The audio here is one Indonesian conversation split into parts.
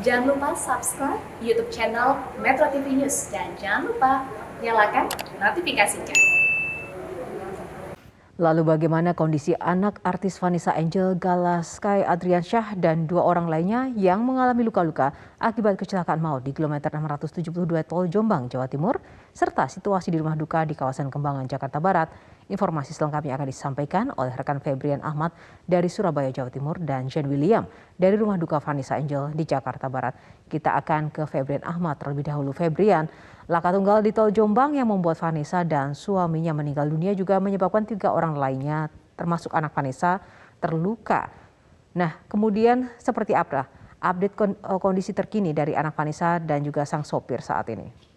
Jangan lupa subscribe YouTube channel Metro TV News dan jangan lupa nyalakan notifikasinya. Lalu bagaimana kondisi anak artis Vanessa Angel, Gala Sky Adriansyah dan 2 orang lainnya yang mengalami luka-luka akibat kecelakaan maut di kilometer 672 Tol Jombang, Jawa Timur, serta situasi di rumah duka di kawasan Kembangan, Jakarta Barat. Informasi selengkapnya akan disampaikan oleh rekan Febrian Ahmad dari Surabaya, Jawa Timur dan Jean William dari rumah duka Vanessa Angel di Jakarta Barat. Kita akan ke Febrian Ahmad terlebih dahulu. Febrian, laka tunggal di Tol Jombang yang membuat Vanessa dan suaminya meninggal dunia juga menyebabkan 3 orang lainnya termasuk anak Vanessa terluka. Nah, kemudian seperti apa update kondisi terkini dari anak Vanessa dan juga sang sopir saat ini?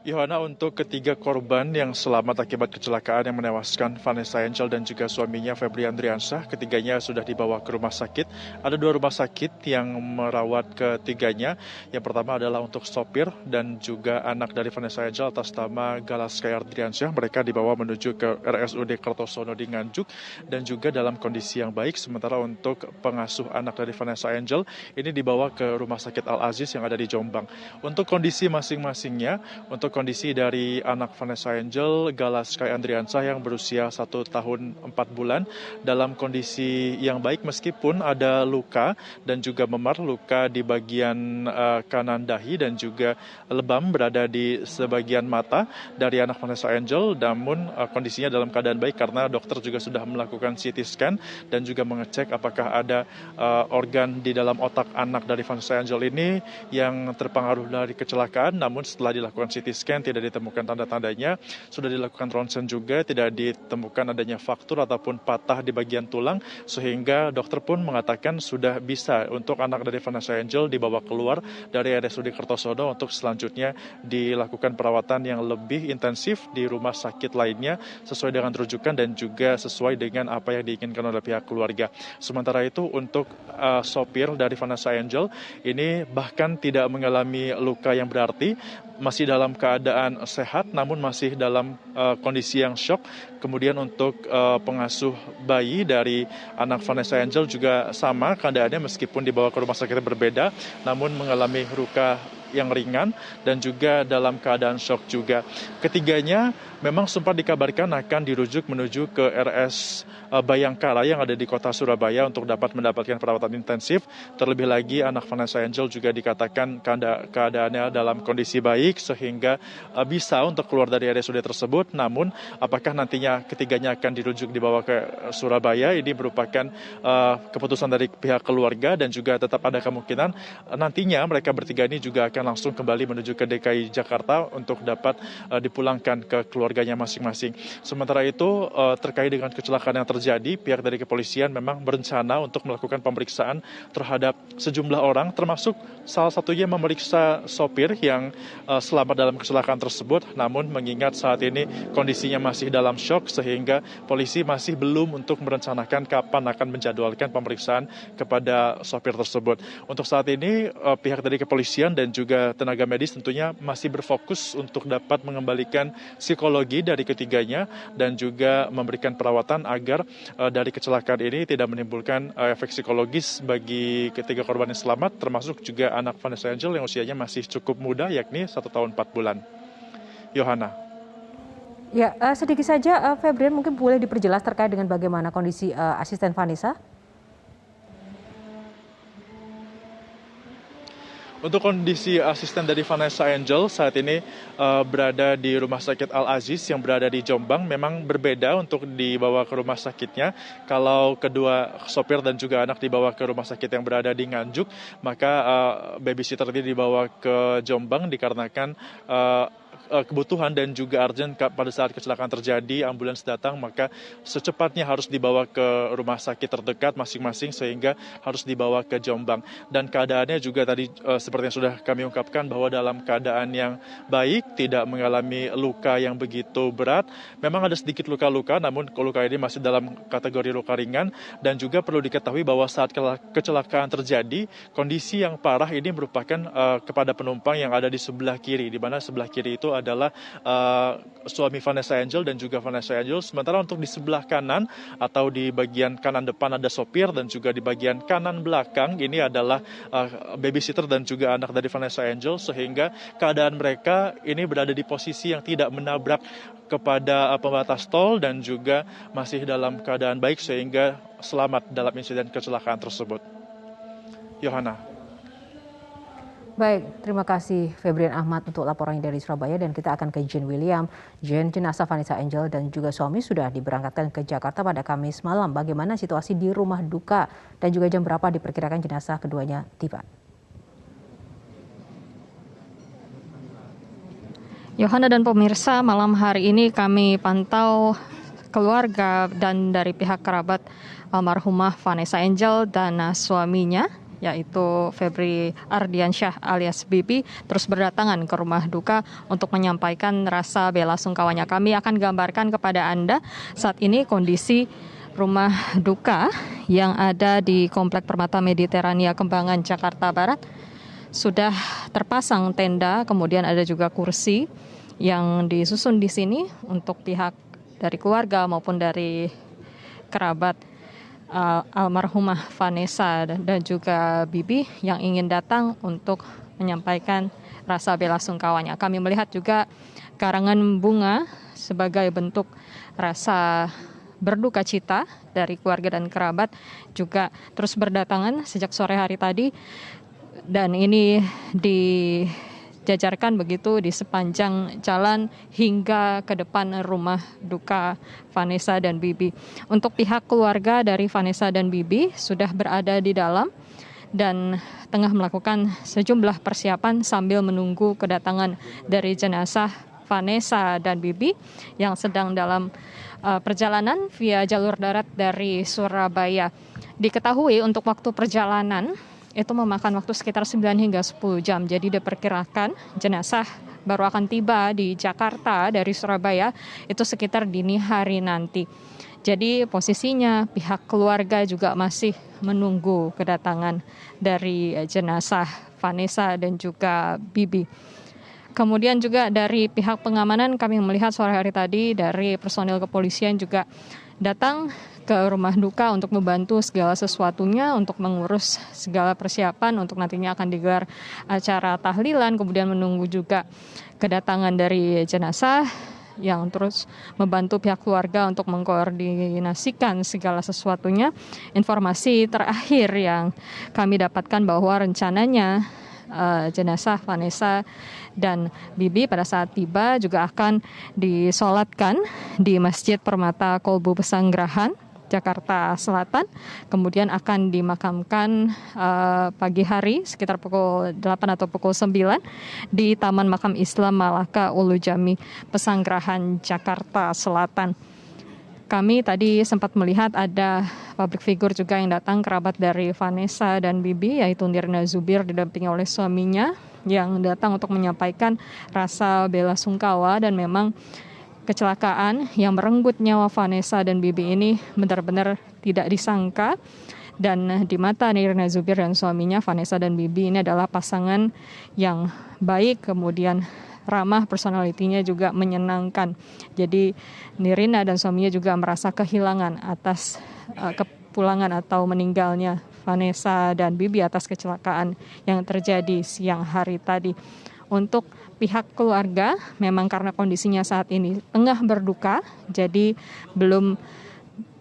Yohana, untuk ketiga korban yang selamat akibat kecelakaan yang menewaskan Vanessa Angel dan juga suaminya Febri Andriansyah, ketiganya sudah dibawa ke rumah sakit. Ada 2 rumah sakit yang merawat ketiganya. Yang pertama adalah untuk sopir dan juga anak dari Vanessa Angel atas nama Gala Sky Adriansyah. Mereka dibawa menuju ke RSUD Kertosono di Nganjuk dan juga dalam kondisi yang baik. Sementara untuk pengasuh anak dari Vanessa Angel ini dibawa ke Rumah Sakit Al Aziz yang ada di Jombang. Untuk kondisi masing-masingnya, untuk kondisi dari anak Vanessa Angel, Gala Sky Adriansyah yang berusia 1 tahun 4 bulan dalam kondisi yang baik meskipun ada luka dan juga memar, luka di bagian kanan dahi dan juga lebam berada di sebagian mata dari anak Vanessa Angel, namun kondisinya dalam keadaan baik karena dokter juga sudah melakukan CT scan dan juga mengecek apakah ada organ di dalam otak anak dari Vanessa Angel ini yang terpengaruh dari kecelakaan. Namun setelah dilakukan CT scan tidak ditemukan tanda-tandanya, sudah dilakukan ronsen juga, tidak ditemukan adanya fraktur ataupun patah di bagian tulang, sehingga dokter pun mengatakan sudah bisa untuk anak dari Vanessa Angel dibawa keluar dari RSUD Kertosono untuk selanjutnya dilakukan perawatan yang lebih intensif di rumah sakit lainnya sesuai dengan rujukan dan juga sesuai dengan apa yang diinginkan oleh pihak keluarga. Sementara itu untuk sopir dari Vanessa Angel ini bahkan tidak mengalami luka yang berarti, masih dalam keadaan sehat namun masih dalam kondisi yang syok. Kemudian untuk pengasuh bayi dari anak Vanessa Angel juga sama keadaannya, meskipun dibawa ke rumah sakit berbeda namun mengalami luka yang ringan dan juga dalam keadaan syok juga. Ketiganya memang sempat dikabarkan akan dirujuk menuju ke RS Bayangkara yang ada di kota Surabaya untuk dapat mendapatkan perawatan intensif. Terlebih lagi anak Vanessa Angel juga dikatakan keadaannya dalam kondisi baik sehingga bisa untuk keluar dari RSUD tersebut. Namun apakah nantinya ketiganya akan dirujuk dibawa ke Surabaya, ini merupakan keputusan dari pihak keluarga dan juga tetap ada kemungkinan nantinya mereka bertiga ini juga akan langsung kembali menuju ke DKI Jakarta untuk dapat dipulangkan ke keluarganya masing-masing. Sementara itu terkait dengan kecelakaan yang terjadi, pihak dari kepolisian memang berencana untuk melakukan pemeriksaan terhadap sejumlah orang, termasuk salah satunya memeriksa sopir yang selamat dalam kecelakaan tersebut. Namun mengingat saat ini kondisinya masih dalam syok sehingga polisi masih belum untuk merencanakan kapan akan menjadwalkan pemeriksaan kepada sopir tersebut. Untuk saat ini pihak dari kepolisian dan juga tenaga medis tentunya masih berfokus untuk dapat mengembalikan psikologi dari ketiganya dan juga memberikan perawatan agar dari kecelakaan ini tidak menimbulkan efek psikologis bagi ketiga korban yang selamat, termasuk juga anak Vanessa Angel yang usianya masih cukup muda, yakni 1 tahun 4 bulan. Yohana. Ya, sedikit saja Febrian mungkin boleh diperjelas terkait dengan bagaimana kondisi asisten Vanessa? Untuk kondisi asisten dari Vanessa Angel saat ini berada di Rumah Sakit Al Aziz yang berada di Jombang. Memang berbeda untuk dibawa ke rumah sakitnya. Kalau kedua sopir dan juga anak dibawa ke rumah sakit yang berada di Nganjuk, maka babysitter ini dibawa ke Jombang dikarenakan kebutuhan dan juga urgent pada saat kecelakaan terjadi, ambulans datang, maka secepatnya harus dibawa ke rumah sakit terdekat masing-masing sehingga harus dibawa ke Jombang. Dan keadaannya juga tadi seperti yang sudah kami ungkapkan bahwa dalam keadaan yang baik, tidak mengalami luka yang begitu berat. Memang ada sedikit luka-luka, namun luka ini masih dalam kategori luka ringan. Dan juga perlu diketahui bahwa saat kecelakaan terjadi, kondisi yang parah ini merupakan kepada penumpang yang ada di sebelah kiri, di mana sebelah kiri itu yaitu adalah suami Vanessa Angel dan juga Vanessa Angel. Sementara untuk di sebelah kanan atau di bagian kanan depan ada sopir, dan juga di bagian kanan belakang ini adalah babysitter dan juga anak dari Vanessa Angel, sehingga keadaan mereka ini berada di posisi yang tidak menabrak kepada pembatas tol dan juga masih dalam keadaan baik sehingga selamat dalam insiden kecelakaan tersebut. Yohana. Baik, terima kasih Febrian Ahmad untuk laporannya dari Surabaya, dan kita akan ke Jane William. Jane, jenazah Vanessa Angel dan juga suami sudah diberangkatkan ke Jakarta pada Kamis malam. Bagaimana situasi di rumah duka dan juga jam berapa diperkirakan jenazah keduanya tiba? Yohana dan pemirsa, malam hari ini kami pantau keluarga dan dari pihak kerabat almarhumah Vanessa Angel dan suaminya, yaitu Febri Ardiansyah alias Bibi, terus berdatangan ke rumah duka untuk menyampaikan rasa bela sungkawanya. Kami akan gambarkan kepada Anda saat ini kondisi rumah duka yang ada di Komplek Permata Mediterania Kembangan, Jakarta Barat. Sudah terpasang tenda, kemudian ada juga kursi yang disusun di sini untuk pihak dari keluarga maupun dari kerabat almarhumah Vanessa dan juga Bibi yang ingin datang untuk menyampaikan rasa bela sungkawanya. Kami melihat juga karangan bunga sebagai bentuk rasa berduka cita dari keluarga dan kerabat juga terus berdatangan sejak sore hari tadi. Dan ini dijajarkan begitu di sepanjang jalan hingga ke depan rumah duka Vanessa dan Bibi. Untuk pihak keluarga dari Vanessa dan Bibi sudah berada di dalam dan tengah melakukan sejumlah persiapan sambil menunggu kedatangan dari jenazah Vanessa dan Bibi yang sedang dalam perjalanan via jalur darat dari Surabaya. Diketahui untuk waktu perjalanan itu memakan waktu sekitar 9 hingga 10 jam. Jadi diperkirakan jenazah baru akan tiba di Jakarta dari Surabaya itu sekitar dini hari nanti. Jadi posisinya pihak keluarga juga masih menunggu kedatangan dari jenazah Vanessa dan juga Bibi. Kemudian juga dari pihak pengamanan kami melihat sore hari tadi dari personil kepolisian juga datang ke rumah duka untuk membantu segala sesuatunya, untuk mengurus segala persiapan untuk nantinya akan digelar acara tahlilan, kemudian menunggu juga kedatangan dari jenazah yang terus membantu pihak keluarga untuk mengkoordinasikan segala sesuatunya. Informasi terakhir yang kami dapatkan bahwa rencananya jenazah Vanessa dan Bibi pada saat tiba juga akan disolatkan di Masjid Permata Kolbu Pesanggerahan, Jakarta Selatan, kemudian akan dimakamkan pagi hari sekitar pukul 8 atau pukul 9 di Taman Makam Islam Malaka Ulu Jami, Pesanggerahan, Jakarta Selatan. Kami tadi sempat melihat ada public figure juga yang datang, kerabat dari Vanessa dan Bibi, yaitu Nirina Zubir didampingi oleh suaminya yang datang untuk menyampaikan rasa bela sungkawa, dan memang kecelakaan yang merenggut nyawa Vanessa dan Bibi ini benar-benar tidak disangka. Dan di mata Nirina Zubir dan suaminya, Vanessa dan Bibi ini adalah pasangan yang baik, kemudian ramah, personalitinya juga menyenangkan. Jadi Nirina dan suaminya juga merasa kehilangan atas kepulangan atau meninggalnya Vanessa dan Bibi atas kecelakaan yang terjadi siang hari tadi. Untuk pihak keluarga memang karena kondisinya saat ini tengah berduka, jadi belum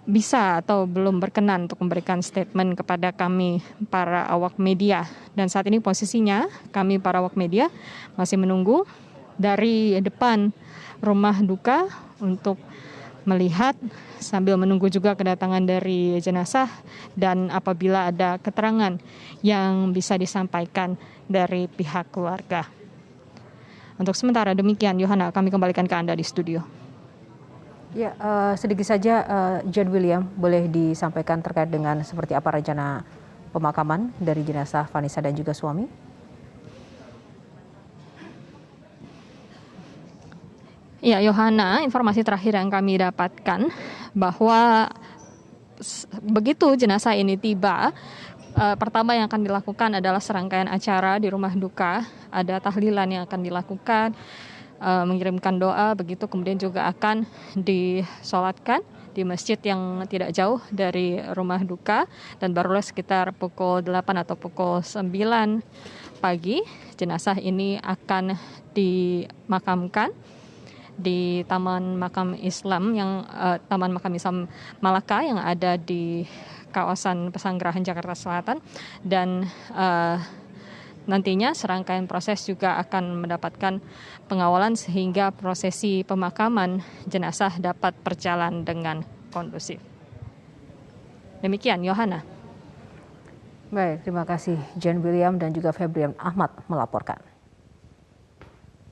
bisa atau belum berkenan untuk memberikan statement kepada kami para awak media. Dan saat ini posisinya kami para awak media masih menunggu dari depan rumah duka untuk melihat sambil menunggu juga kedatangan dari jenazah dan apabila ada keterangan yang bisa disampaikan dari pihak keluarga. Untuk sementara demikian, Yohana, kami kembalikan ke Anda di studio. Ya, sedikit saja John William, boleh disampaikan terkait dengan seperti apa rencana pemakaman dari jenazah Vanessa dan juga suami? Ya, Yohana, informasi terakhir yang kami dapatkan bahwa begitu jenazah ini tiba, pertama yang akan dilakukan adalah serangkaian acara di rumah duka. Ada tahlilan yang akan dilakukan, mengirimkan doa, begitu kemudian juga akan disolatkan di masjid yang tidak jauh dari rumah duka, dan barulah sekitar pukul 8 atau pukul 9 pagi jenazah ini akan dimakamkan di Taman Makam Islam Malaka yang ada di kawasan Pesanggerahan Jakarta Selatan, dan nantinya serangkaian proses juga akan mendapatkan pengawalan sehingga prosesi pemakaman jenazah dapat berjalan dengan kondusif. Demikian, Yohana. Baik, terima kasih Jan William dan juga Febrian Ahmad melaporkan.